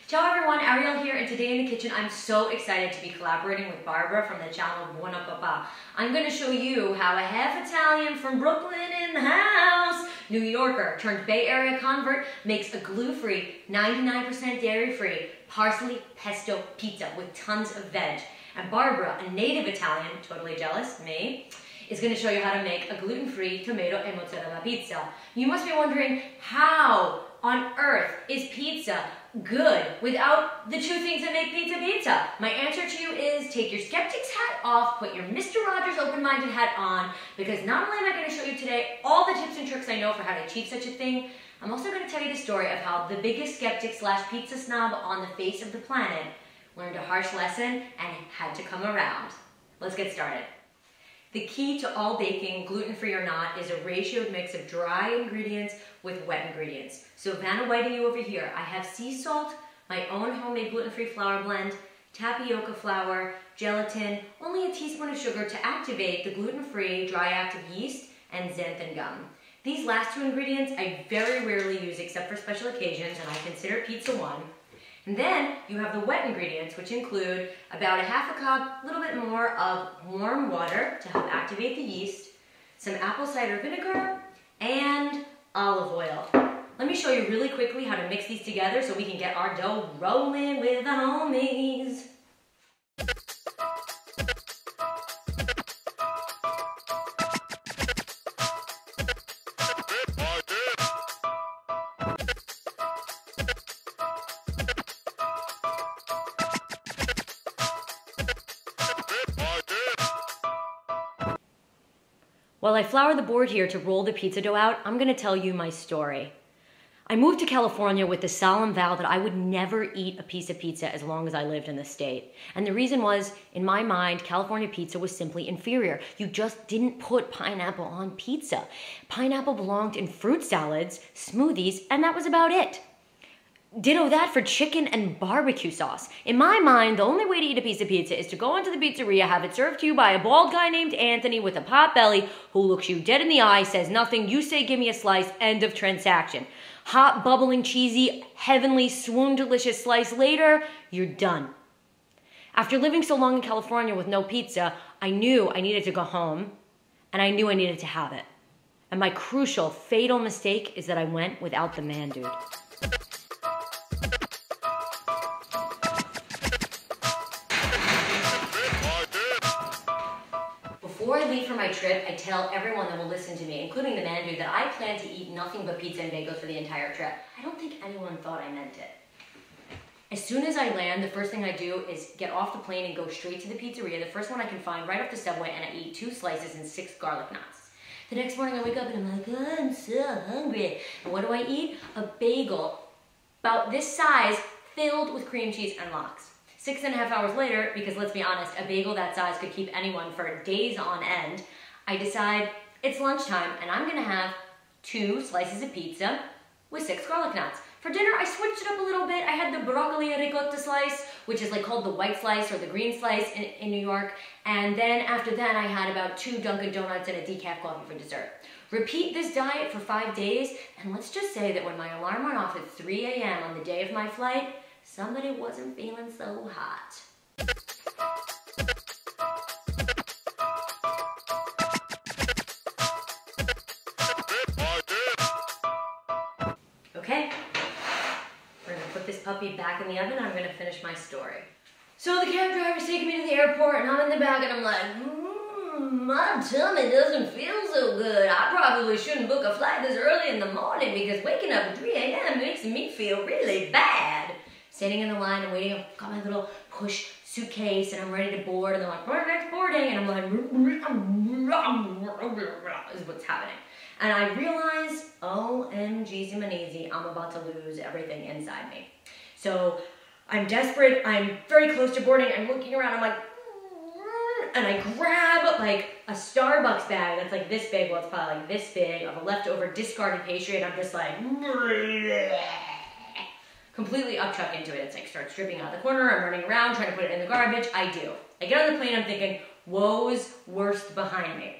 Ciao everyone, Ariyele here, and today in the kitchen I'm so excited to be collaborating with Barbara from the channel Buona Pappa. I'm going to show you how a half Italian from Brooklyn in the house, New Yorker turned Bay Area convert, makes a gluten-free, 99% dairy-free Parsley Pesto pizza with tons of veg. And Barbara, a native Italian, totally jealous, me, is going to show you how to make a gluten-free tomato and mozzarella pizza. You must be wondering, how on earth is pizza good without the two things that make pizza pizza? My answer to you is take your skeptic's hat off, put your Mr. Rogers open-minded hat on, because not only am I going to show you today all the tips and tricks I know for how to achieve such a thing, I'm also going to tell you the story of how the biggest skeptic / pizza snob on the face of the planet learned a harsh lesson and had to come around. Let's get started. The key to all baking, gluten-free or not, is a ratioed mix of dry ingredients with wet ingredients. So Vanna Whiting you over here, I have sea salt, my own homemade gluten-free flour blend, tapioca flour, gelatin, only a teaspoon of sugar to activate the gluten-free dry active yeast, and xanthan gum. These last two ingredients I very rarely use except for special occasions, and I consider pizza one. And then you have the wet ingredients, which include about a half a cup, a little bit more of warm water to help activate the yeast, some apple cider vinegar, and olive oil. Let me show you really quickly how to mix these together so we can get our dough rolling with the homies. While I flour the board here to roll the pizza dough out, I'm going to tell you my story. I moved to California with the solemn vow that I would never eat a piece of pizza as long as I lived in the state. And the reason was, in my mind, California pizza was simply inferior. You just didn't put pineapple on pizza. Pineapple belonged in fruit salads, smoothies, and that was about it. Ditto that for chicken and barbecue sauce. In my mind, the only way to eat a piece of pizza is to go into the pizzeria, have it served to you by a bald guy named Anthony with a pot belly who looks you dead in the eye, says nothing, you say give me a slice, end of transaction. Hot, bubbling, cheesy, heavenly, swoon delicious slice later, you're done. After living so long in California with no pizza, I knew I needed to go home, and I knew I needed to have it. And my crucial, fatal mistake is that I went without the man dude. Before I leave for my trip, I tell everyone that will listen to me, including the man dude, that I plan to eat nothing but pizza and bagels for the entire trip. I don't think anyone thought I meant it. As soon as I land, the first thing I do is get off the plane and go straight to the pizzeria, the first one I can find right off the subway, and I eat 2 slices and 6 garlic knots. The next morning I wake up and I'm like, oh, I'm so hungry. And what do I eat? A bagel about this size filled with cream cheese and lox. 6.5 hours later, because let's be honest, a bagel that size could keep anyone for days on end, I decide it's lunchtime and I'm gonna have 2 slices of pizza with 6 garlic knots. For dinner, I switched it up a little bit. I had the broccoli and ricotta slice, which is like called the white slice or the green slice in New York. And then after that, I had about 2 Dunkin' Donuts and a decaf coffee for dessert. Repeat this diet for 5 days, and let's just say that when my alarm went off at 3 a.m. on the day of my flight, somebody wasn't feeling so hot. Okay, we're gonna put this puppy back in the oven. I'm gonna finish my story. So the cab driver's taking me to the airport and I'm in the back and I'm like, my tummy doesn't feel so good. I probably shouldn't book a flight this early in the morning because waking up at 3 a.m. makes me feel really bad. Standing in the line and waiting, I've got my little push suitcase and I'm ready to board and they're like, "Where's next boarding?" And I'm like, this is what's happening. And I realize, OMG Zimanese, I'm about to lose everything inside me. So I'm desperate, I'm very close to boarding, I'm looking around, I'm like, and I grab like a Starbucks bag that's like this big, well it's probably like this big, of a leftover discarded pastry, and I'm just like, completely upchuck into it. It's like starts dripping out the corner. I'm running around trying to put it in the garbage. I do. I get on the plane. I'm thinking, woe's worst behind me.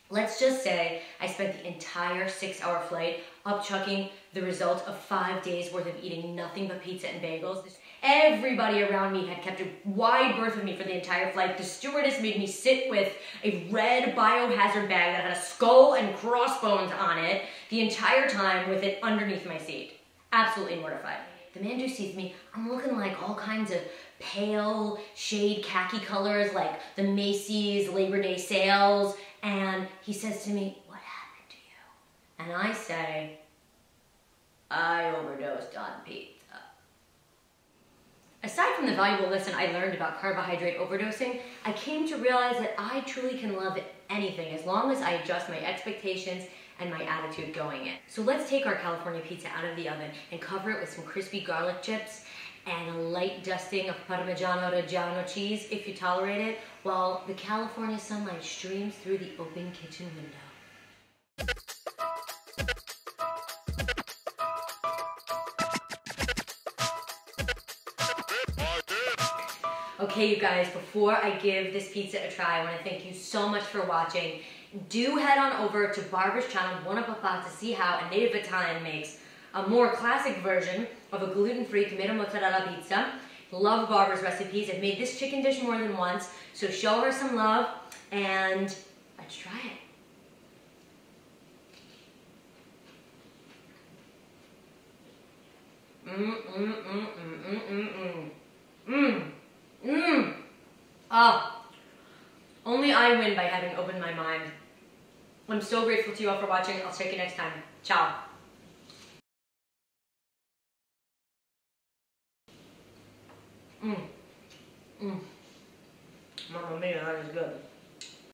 Let's just say I spent the entire 6-hour flight upchucking the result of 5 days worth of eating nothing but pizza and bagels. Everybody around me had kept a wide berth of me for the entire flight. The stewardess made me sit with a red biohazard bag that had a skull and crossbones on it the entire time with it underneath my seat. Absolutely mortified. The man who sees me, I'm looking like all kinds of pale shade khaki colors like the Macy's Labor Day sales, and he says to me, "What happened to you?" And I say, "I overdosed on pizza." Aside from the valuable lesson I learned about carbohydrate overdosing, I came to realize that I truly can love anything as long as I adjust my expectations and my attitude going in. So let's take our California pizza out of the oven and cover it with some crispy garlic chips and a light dusting of Parmigiano Reggiano cheese, if you tolerate it, while the California sunlight streams through the open kitchen window. Okay, you guys, before I give this pizza a try, I want to thank you so much for watching. Do head on over to Barbara's channel, Buona Pappa, to see how a native Italian makes a more classic version of a gluten-free tomato mozzarella pizza. Love Barbara's recipes. I've made this chicken dish more than once, so show her some love, and let's try it. Oh, only I win by having opened my mind. I'm so grateful to you all for watching. I'll check you next time. Ciao. Mamma mia, that is good.